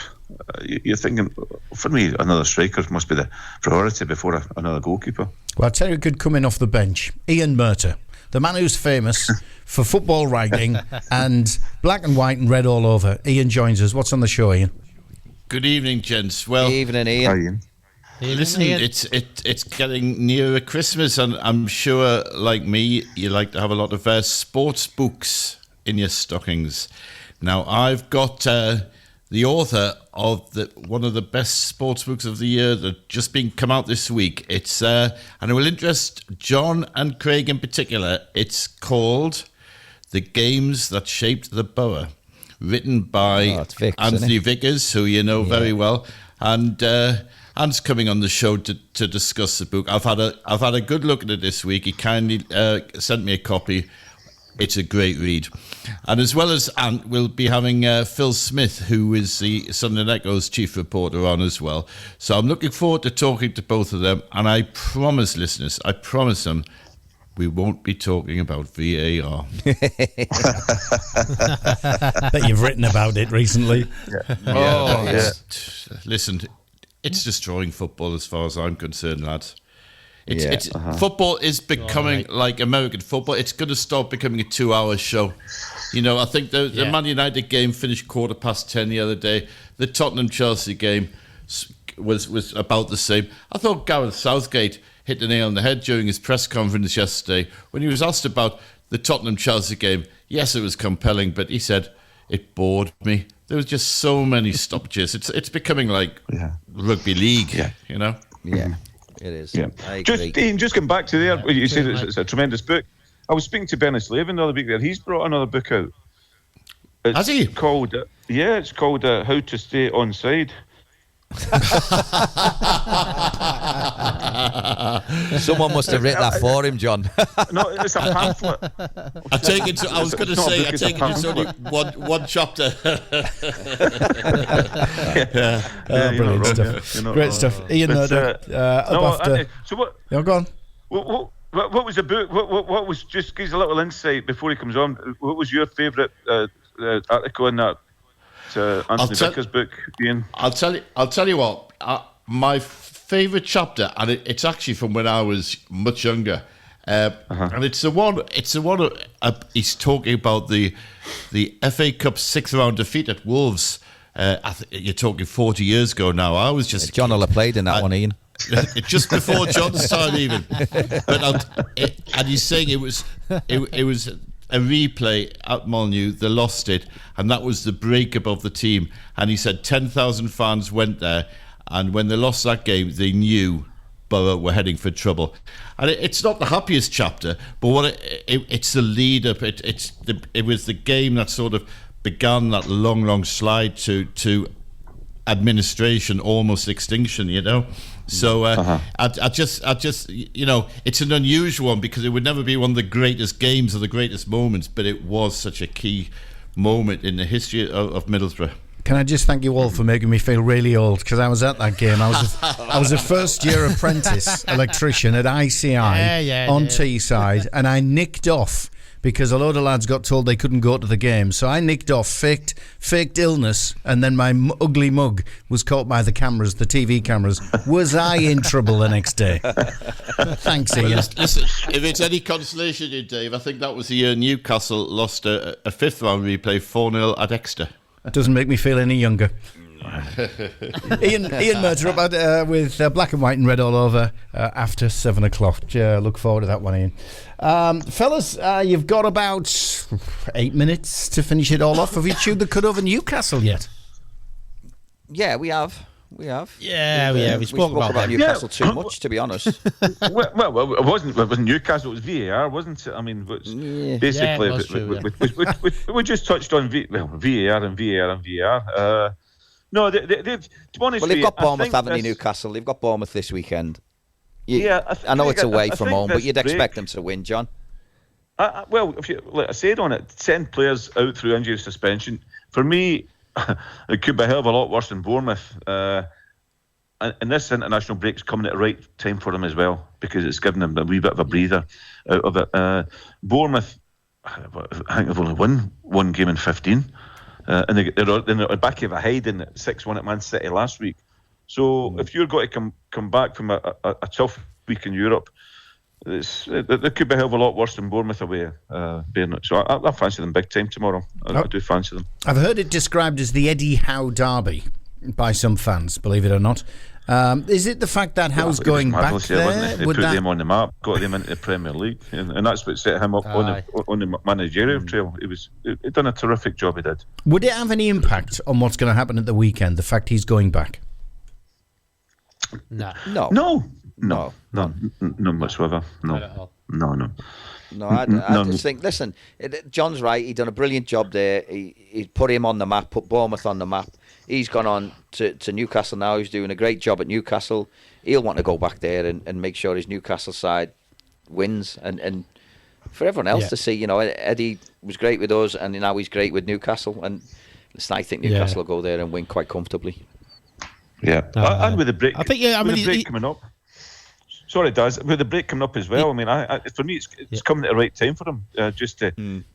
you're thinking, for me, another striker must be the priority before another goalkeeper. Well, I'll tell you who could come in off the bench. Ian Murter. The man who's famous for football writing and black and white and red all over. Ian joins us. What's on the show, Ian? Good evening, gents. Well, good evening, Ian. Hi, Ian. Listen, it's getting nearer Christmas, and I'm sure, like me, you like to have a lot of sports books in your stockings. Now, I've got the author of one of the best sports books of the year that just been come out this week. It's and it will interest John and Craig in particular. It's called "The Games That Shaped the Boro," written by Anthony Vickers, who you know very well, and Ant's coming on the show to discuss the book. I've had a good look at it this week. He kindly sent me a copy. It's a great read. And as well as Ant, we'll be having Phil Smith, who is the Sunderland Echo's chief reporter, on as well. So I'm looking forward to talking to both of them. And I promise listeners, them, we won't be talking about VAR. Bet you've written about it recently. Listen, it's destroying football as far as I'm concerned, lads. Football is becoming like American football. It's going to start becoming a 2-hour show. You know, I think the Man United game finished 10:15 the other day. The Tottenham-Chelsea game was about the same. I thought Gareth Southgate hit the nail on the head during his press conference yesterday when he was asked about the Tottenham-Chelsea game. Yes, it was compelling, but he said, it bored me. There was just so many stoppages. It's becoming like rugby league, you know? Yeah. It is. Yeah. Just come back to there. You said it's a tremendous book. I was speaking to Benny Slavin the other week there. He's brought another book out. Has he? It's called How to Stay Onside. Someone must have written that for him, John. No, it's a pamphlet. I take it it's only one chapter. Brilliant stuff. Great stuff. Ian, so what? Yeah, go on. What was the book? What was, just give us a little insight before he comes on. What was your favourite article in that Anthony Vickers book, Ian? I'll tell you what. My favourite chapter, and it's actually from when I was much younger, and it's the one. He's talking about the FA Cup 6th round defeat at Wolves. You're talking 40 years ago now. I was just John will have played in that one, Ian. Just before John's time, even. But and he's saying it was a replay at Molyneux. They lost it, and that was the breakup of the team. And he said 10,000 fans went there, and when they lost that game, they knew Boro were heading for trouble. And it's not the happiest chapter, but it's the lead up. It was the game that sort of began that long slide to administration, almost extinction, you know. So I just you know, it's an unusual one because it would never be one of the greatest games or the greatest moments, but it was such a key moment in the history of Middlesbrough. Can I just thank you all for making me feel really old, because I was at that game. I was a first-year apprentice electrician at ICI on Teesside, and I nicked off because a load of lads got told they couldn't go to the game. So I nicked off, faked illness, and then my ugly mug was caught by the cameras, the TV cameras. Was I in trouble the next day? Thanks, Ian. Well, listen, if it's any consolation to Dave, I think that was the year Newcastle lost a fifth round replay 4-0 at Exeter. That doesn't make me feel any younger. Ian Murder up with black and white and red all over after 7 o'clock. Look forward to that one, Ian. Fellas, you've got about 8 minutes to finish it all off. Have you chewed the cud over Newcastle yet? Yeah, we have. Yeah, we spoke about Newcastle too much, to be honest. well, it wasn't Newcastle. It was VAR, wasn't it? I mean, basically, we just touched on VAR and VAR. No, they've to be honest. Well, they've got Bournemouth, haven't they, Newcastle? They've got Bournemouth this weekend. I know it's away from home, but you'd expect them to win, John. Well, if you, like I said on it, 10 players out through injury suspension. For me, it could be a hell of a lot worse than Bournemouth. And this international break's coming at the right time for them as well, because it's given them a wee bit of a breather out of it. Bournemouth, I think they've only won one game in 15. And they're back of a hiding 6-1 at Man City last week. So if you're going to come back from a tough week in Europe, there could be a hell of a lot worse than Bournemouth away, Bernard. So I fancy them big time tomorrow. I do fancy them. I've heard it described as the Eddie Howe derby by some fans, believe it or not. Is it the fact that Howe's going back there? They put them on the map, got them into the Premier League, and that's what set him up on the managerial trail. He done a terrific job, he did. Would it have any impact on what's going to happen at the weekend, the fact he's going back? No whatsoever. No, I just think, listen, John's right. He done a brilliant job there. He put him on the map, put Bournemouth on the map. He's gone on to Newcastle now. He's doing a great job at Newcastle. He'll want to go back there and make sure his Newcastle side wins. And for everyone else to see, Eddie was great with us, and now he's great with Newcastle. And listen, I think Newcastle will go there and win quite comfortably. Yeah, and with the break, I think the break coming up. Sorry, Daz, with the break coming up as well. I mean, for me, it's coming at the right time for them. I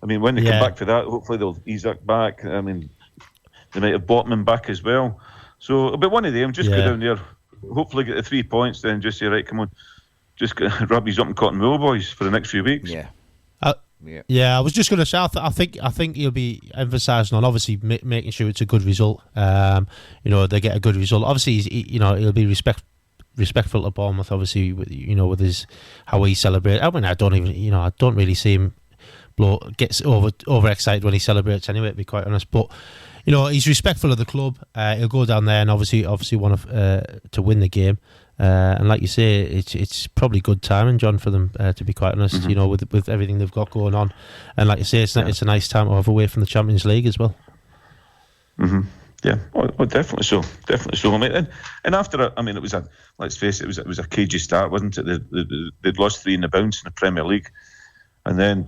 mean, when they come back for that, hopefully they'll ease that back. I mean, they might have Botman back as well. So it'll be one of them. Just go down there, hopefully get the 3 points, then just say, right, come on, just rub these up in cotton wool, boys, for the next few weeks. I was just going to say, I think he'll be emphasising on obviously making sure it's a good result. They get a good result. Obviously, he'll be respectful to Bournemouth. Obviously, with his how he celebrates. I mean, I don't really see him gets overexcited when he celebrates anyway, to be quite honest. But he's respectful of the club. He'll go down there and obviously want to win the game. And like you say, it's probably good timing, John, for them, to be quite honest. Mm-hmm. With everything they've got going on, and like you say, it's a nice time to have away from the Champions League as well. Mm-hmm. Yeah, definitely so. I mean, and after it, I mean, let's face it, it was a cagey start, wasn't it? They'd lost 3 in the bounce in the Premier League, and then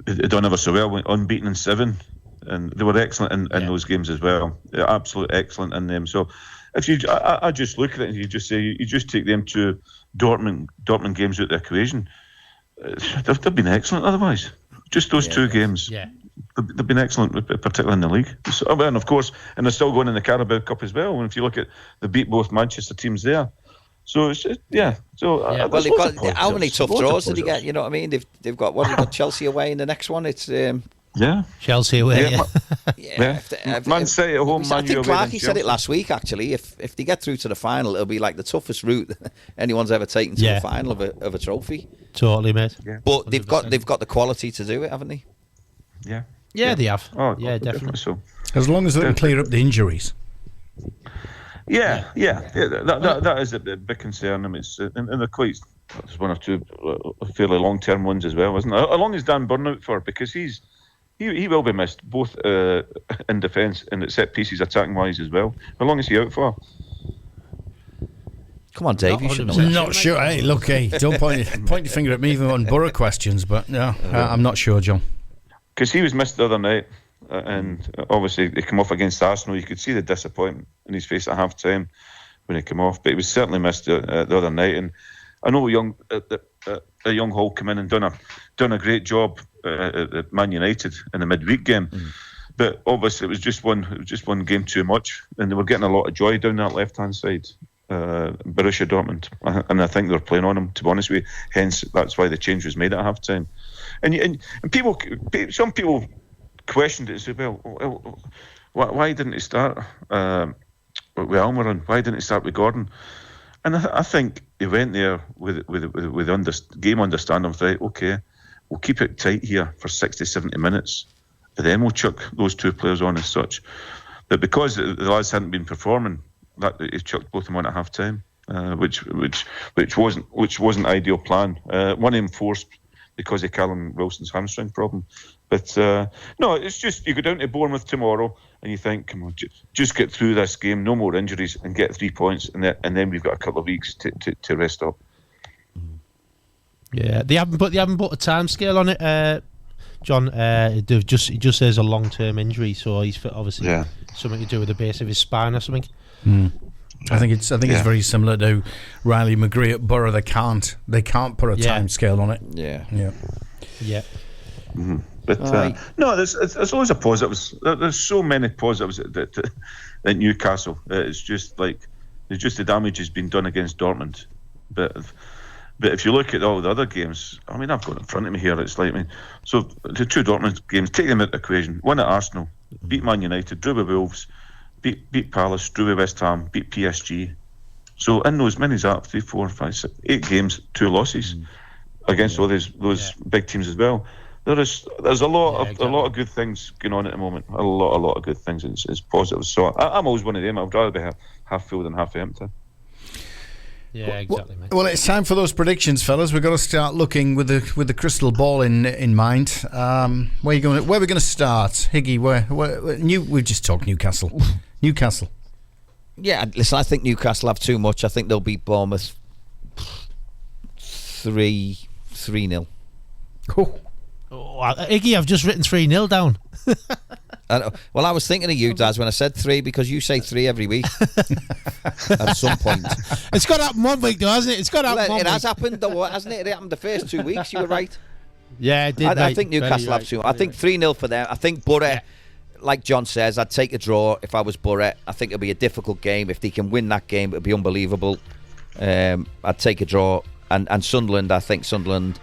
they'd done ever so well, went unbeaten in 7, and they were excellent in those games as well. They're absolutely excellent in them. So. If I just look at it and you just say you just take them to Dortmund games out of the equation, they've been excellent otherwise. Just those 2 games, they've been excellent, particularly in the league. So, and of course, and they're still going in the Carabao Cup as well. And if you look at, they beat both Manchester teams there. So it's well, they've got how many tough draws did they get? You know what I mean? They've got Chelsea away in the next one. It's Chelsea away. Man City at home. I think Clarkey said it last week. Actually, if they get through to the final, it'll be like the toughest route anyone's ever taken to the final of a trophy. Totally, mate. Yeah. But they've got the quality to do it, haven't they? Yeah, they have. Oh, yeah, definitely. So, as long as they can clear up the injuries. Yeah. That is a big concern. I mean, and they're quite. There's 1 or 2 fairly long-term ones as well, isn't it? How long is Dan Burn out for? Because he will be missed, both in defence and at set pieces, attacking wise as well. How long is he out for? Come on, Dave, you should know. Not sure. Hey, look, don't point your finger at me even on Borough questions, but no, I'm not sure, John. Because he was missed the other night. and obviously they come off against Arsenal. You could see the disappointment in his face at half time when he came off, but he was certainly missed the other night. And I know young Hall come in and done a great job at Man United in the midweek game, but obviously it was just one game too much, and they were getting a lot of joy down that left hand side. Borussia Dortmund, and I think they're playing on him, to be honest with you. Hence, that's why the change was made at half time. And some people questioned it and said, well, why didn't he start with Almiron? Why didn't he start with Gordon? And I think he went there with game understanding of, right, okay, we'll keep it tight here for 60, 70 minutes, and then we'll chuck those two players on as such. But because the lads hadn't been performing, that he chucked both of them on at half time, which wasn't ideal plan. One of them forced because of Callum Wilson's hamstring problem. But no, it's just you go down to Bournemouth tomorrow and you think, come on, just get through this game, no more injuries, and get 3 points, and then we've got a couple of weeks to rest up. Yeah, they haven't put a time scale on it, John. It just says a long-term injury, so he's obviously something to do with the base of his spine or something. I think it's very similar to Riley McGree at Boro. They can't put a time scale on it. Yeah. But no, there's always a positives. There's so many positives at Newcastle. It's just like the damage has been done against Dortmund. But if you look at all the other games, I mean, I've got it in front of me here. It's like, so the two Dortmund games, take them out of the equation. Won at Arsenal, beat Man United, drew with Wolves, beat Palace, drew with West Ham, beat PSG. So in those many, 3, 4, 5, 6, 8 games, 2 losses against all those big teams as well. There's a lot of good things going on at the moment. A lot of good things. It's positive. So I'm always one of them. I'd rather be half full than half empty. Yeah, exactly, mate. Well, it's time for those predictions, fellas. We've got to start looking with the crystal ball in mind. Where are we going to start, Higgy? We've just talked Newcastle. Newcastle. Yeah, listen. I think Newcastle have too much. I think they'll beat Bournemouth 3-0. Cool. Oh, Iggy, I've just written 3-0 down. Well, I was thinking of you, Daz, when I said 3, because you say 3 every week at some point. It's got to happen one week, though, hasn't it? It's got to happen one week. It has happened, though, hasn't it? It happened the first 2 weeks. You were right. Yeah, it did. I think Newcastle have 2. I think 3-0 for them. I think Boro, like John says, I'd take a draw if I was Boro. I think it'll be a difficult game. If they can win that game, it'll be unbelievable. I'd take a draw. And Sunderland, I think Sunderland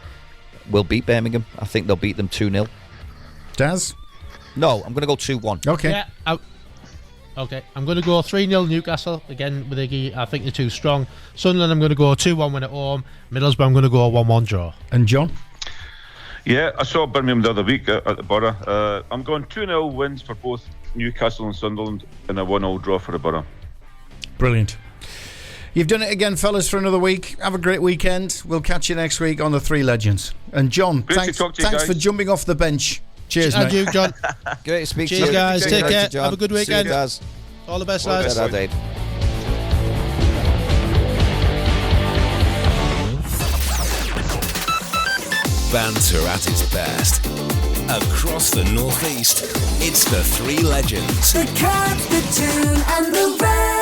will beat Birmingham. I think they'll beat them 2-0. Daz? No, I'm going to go 2-1. Okay. Yeah, okay. I'm going to go 3-0 Newcastle, again with Iggy. I think they're too strong. Sunderland, I'm going to go 2-1 win at home. Middlesbrough, I'm going to go 1-1 draw. And John? Yeah, I saw Birmingham the other week at the Boro. I'm going 2-0 wins for both Newcastle and Sunderland and a 1-0 draw for the Boro. Brilliant. You've done it again, fellas, for another week. Have a great weekend. We'll catch you next week on the Three Legends. And John, thanks for jumping off the bench. Cheers, mate. And you, John. Great to speak to you. Cheers, guys. Take care. John. Have a good weekend. See you, Daz. All the best, lads. Banter at its best. Across the Northeast, it's the Three Legends. The Cat, the Tune, and the Red.